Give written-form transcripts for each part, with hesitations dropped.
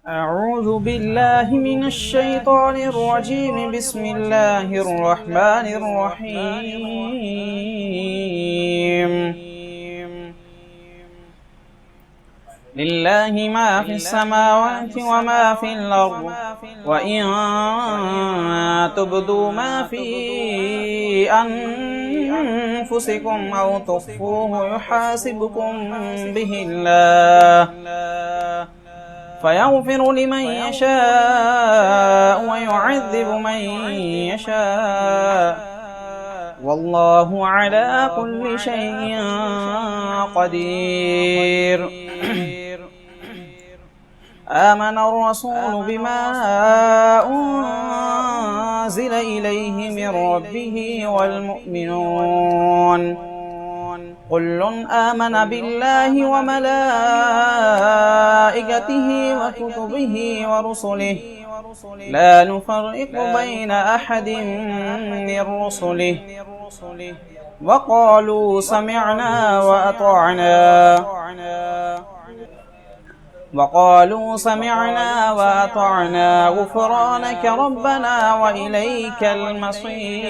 أعوذ بالله من الشيطان الرجيم. بسم الله الرحمن الرحيم. لله ما في السماوات وما في الأرض، وإن تبدوا ما في أنفسكم أو تخفوه يحاسبكم به الله، فيغفر لمن يشاء ويعذب من يشاء، والله على كل شيء قدير. آمن الرسول بما أنزل إليه من ربه والمؤمنون كل آمن بالله وملائكته وكتبه ورسله لا نفرق بين أحد من رسله، وقالوا سمعنا وأطعنا غفرانك ربنا وإليك المصير.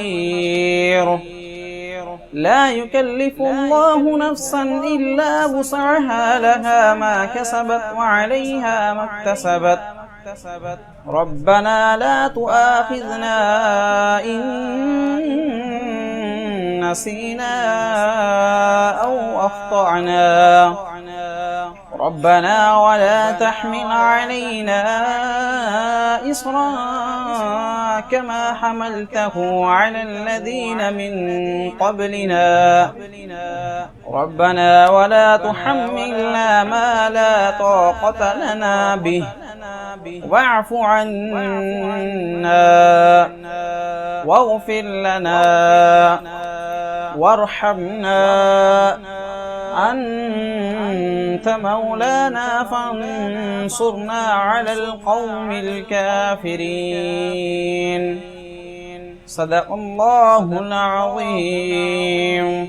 لا يكلف الله نفسا إلا وسعها، لها ما كسبت وعليها ما اكتسبت. ربنا لا تؤاخذنا إن نسينا أو أخطأنا، ربنا ولا تحمل علينا إصرا كما حملته على الذين من قبلنا، ربنا ولا تحملنا ما لا طاقة لنا به، واعف عنا واغفر لنا وارحمنا، أنت مولانا فانصرنا على القوم الكافرين. صدق الله العظيم.